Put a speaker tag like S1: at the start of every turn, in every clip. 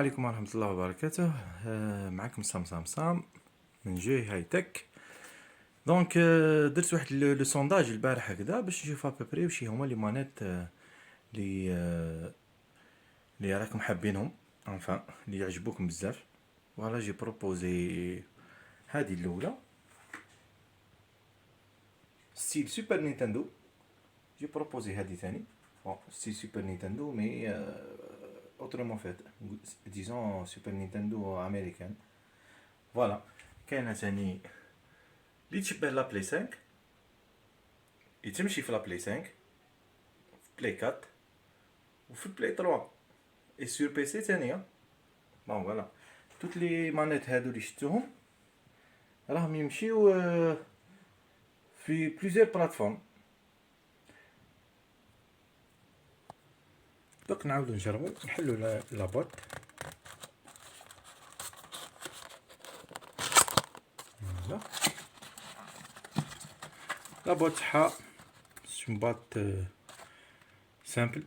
S1: عليكم ورحمة الله وبركاته. معكم سام من جي هاي تك. دونك درت واحد لو سونداج البارح هكذا باش نشوف ابري وشي هما لي مانيت لي راكم حابينهم، انفان لي يعجبوكم بزاف. فوالا جي بروبوزي هذه الاولى ستيل سوبر نينتندو، جي بروبوزي هذه ثاني ستيل سوبر نينتندو مي autrement fait, disons سوبر نينتندو امريكان. فوالا كاينه ثاني اللي تشبه لا بلاي 5، يتمشي في لا بلاي 5 في بلاي 4 وفي بلاي 3 اي سور بي سي ثانيه. بون فوالا توت لي مانيت هادو اللي شفتوهم راهم يمشيو في بليزيور بلاتفورم. دوك نعاودو نجربو نحلو لا بوت. فوالا لا بوت تاعها سون بات سامبل،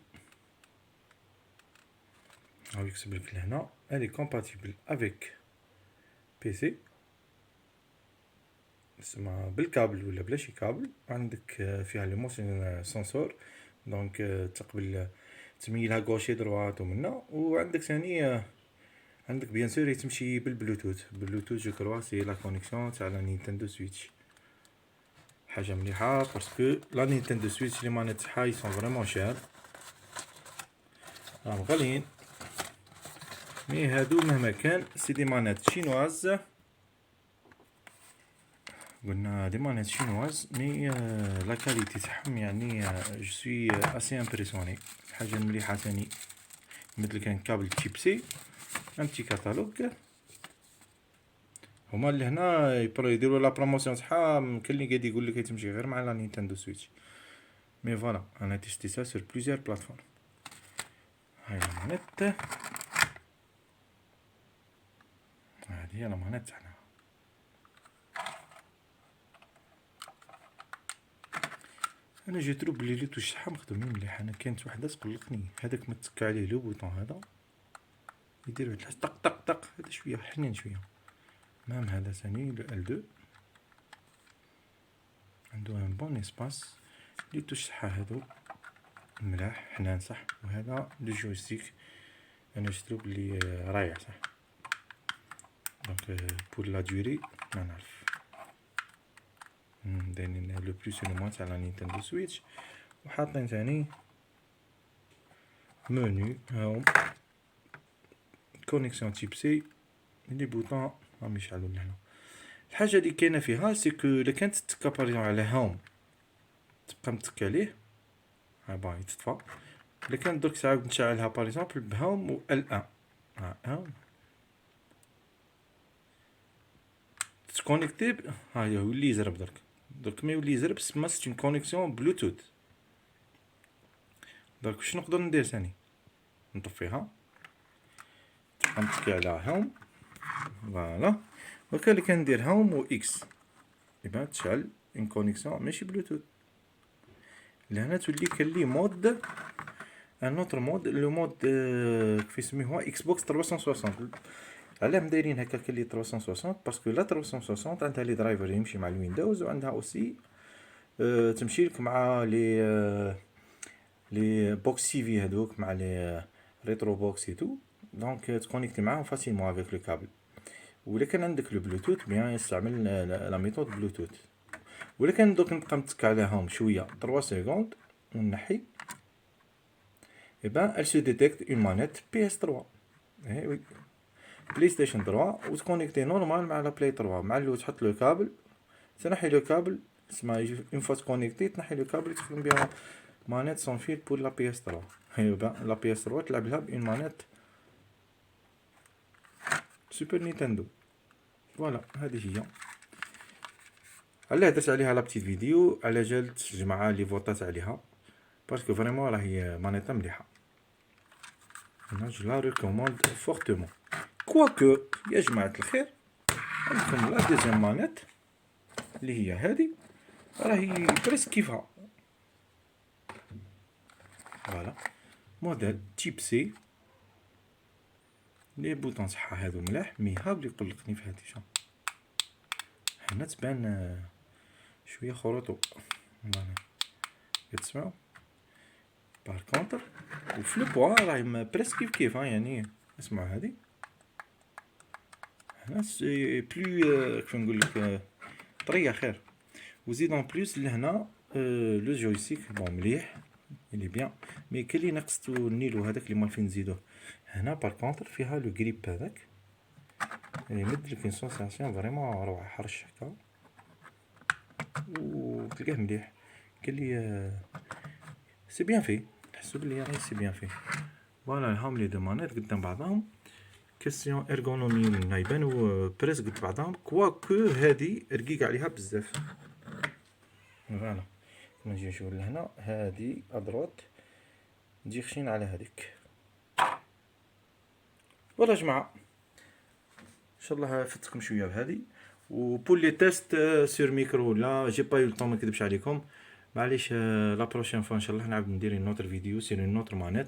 S1: هاو يكتبلك لهنا الي كومباتيبل افيك بي سي، تسمى بالكابل ولا بلا شي كابل. عندك فيها لي موشن سنسور، دونك تقبل تميلها غوشي دروات ومنا. وعندك ثاني عندك بيان سور تمشي بالبلوتوث. جو كروا سي لا كونيكسيون تاع لا نينتندو سويتش، حاجه مليحه باسكو لا نينتندو سويتش لي مانيت تاعها يسون فريمون شير، راهم غاليين. مي هادو مهما كان سي دي مانيت شينواز، قلنا دي مانيت شينواز مي لا كاليتي تاعهم يعني جو سوي اسي امبرسيوني. حاجه مليحه ثاني مثل كان كابل تيب سي، ان بتي كاتالوج. هما اللي هنا يديروا لا بروموسيون تاعها، كاين اللي قاعد يقول لك تمشي غير مع لا نينتندو سويتش. مي فوالا انا تيستي سا سور بليزيور بلاتفورم. هاي لا مانيت، هذه هي لا مانيت تاعنا. انا جي تروب بلي لي توش تاعها مخدومين مليح. انا كانت وحده تقلقني، هذاك ما تك عليه لو بوطون هذا يدير واحد طق طق طق، هذا شويه حنين شويه. مام هذا ثاني لو ال2 عنده ان بون اسباس. لي توش تاعها هذو ملاح حنان صح. وهذا لو جويستيك انا شفتو بلي رايع صح. دونك بور لا دوري ما نعرف دايرين لو بلوس لو موان تاع لا نينتندو سويتش. وحاطين ثاني منيو هاهم كونيكسيون تيب سي، لي بوطون راهم يشعلوا لهنا. الحاجه اللي كاينه فيها سي كو الا كانت تكاباريون على هوم تبقى متك عليه ها با يتطفى. الا كان درك تعاود نشعلها باغ اكزومبل بهوم و ال1 ها تكونيكتي ها يولي يزرب. درك ما يولي يزرب سما سيت اون كونيكسيون بلوتوث. درك واش نقدر ندير ثاني؟ نطفيها تبقى متكي على هوم فوالا. وكان اللي كندير هوم و اكس يبان تشعل اون كونيكسيون ماشي بلوتوث. لهنا تولي كاين لي مود ان اوتر مود، لو مود كيف يسميوه اكس بوكس 360. علاه دايرين هكا كاين لي 360 باسكو لا 360 عندها لي درايفر يمشي مع الويندوز، وعندها اوسي تمشي لك مع لي بوكس سي في هذوك مع لي ريترو بوكس اي تو. دونك تكونيكتي معاهم فاسيلمون افيك لو كابل. ولا كان عندك لو بلوتوث بيان يستعمل لا ميثود بلوتوث. ولا كان دوك نبقى متك عليهم شويه 3 سكوند ونحي اي elle se détecte une manette PS3. اي وي بلاي ستيشن 3 وتكونيكتي نورمال مع لا بلاي 3 مع اللي تحط له كابل. تنحي له كابل اسمها يجي اون فوا تكونيكتي تنحي له كابل تخدم بها مانيت سون فيل بور لا بي اس 3. هي لا بي اس 3 تلعب لها بون مانيت سوبر نينتندو. فوالا هذه هي. علاه درت عليها لا بتيت فيديو على جالت جماعه لي فوطات عليها باسكو فريمون راهي مانيطه مليحه. انا جو لا ريكوموند فورتمون. كواكو يا جماعه الخير عندكم لا دوزيام مانيت اللي هي هذه راهي بريسك كيفها. فوالا موديل تيب سي لي بوطون صح هادو ملاح، مي هاو اللي قلقني في هادي. شوف هنا تبان شويه خروطو، فوالا كتسمعو. بار كونطر وفي لو بوا راهي بريسك كيف كيف، يعني اسمعوا هادي هنا سي بلو كيف نقولك طريه خير. وزيد اون بلوس لهنا لو جويستيك بون مليح اللي بيان، مي كاين اللي نقصتو النيلو هذاك اللي مالفين نزيدوه. هنا بار كونطر فيها لو غريب هذاك يمد لك اون سونساسيون فريمون روعه، حرش هكا وتلقاه مليح. كاين اللي سي بيان في، تحسو بلي يعني سي بيان في. فوالا هاهم لي دو مانيت قدام بعضهم. كيسيون ارغونومي ولا يبانو بريس قد بعضهم، كواكو هادي رقيق عليها بزاف. فوالا نجي نشوف لهنا، هادي ادروات تجي خشين على هذيك. فوالا جماعه ان شاء الله فتكم شويه بهذه. وبول لي تيست سور ميكرو لا جي با يو طون، ما نكذبش عليكم معليش. لا بروشين فوا ان شاء الله نعاود ندير نوتر فيديو سير نوتر مانيت.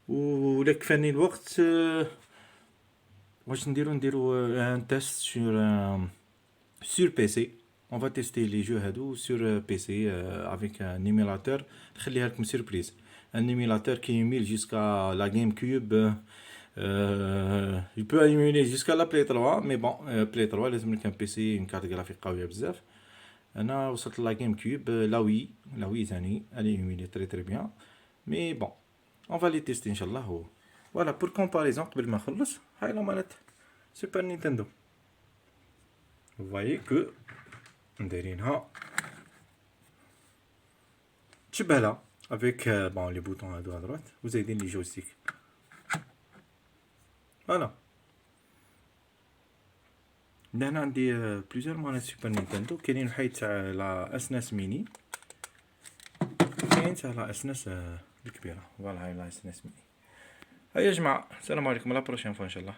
S1: ولا كفاني الوقت واش نديرو ان تيست سور بي سي. اون فا تيستي لي جو هادو سور بي سي افيك ان ايميلاتور. نخليها لكم سيربريز. ان ايميلاتور كي يميل جوسكا لا جيم كيوب. il peut émuler jusqu'à la Play 3 mais bon Play 3 لازم لك ان بي سي كارت جرافيك قويه بزاف. انا وصلت لا جيم كيوب لا وي ثاني الي يميلي تري تري بيان مي بون اون فالي تيستي ان شاء الله. فوالا بور كومباريزون قبل ما نخلص، هاي لا مانيت سوبر نينتندو فوايي كو مدايرينها تشبه لها افيك بون لي بوطون هادو ادروات وزايدين لي جويستيك. فوالا هنا عندي بليزيور مانيت سوبر نينتندو. كاينين وحيد تاع لا اسناس ميني، كاين تاع لا اسناس الكبيره. فوالا هاي لا اسناس ميني. هيا يا جماعه السلام عليكم، لا بروشين فوا ان شاء الله.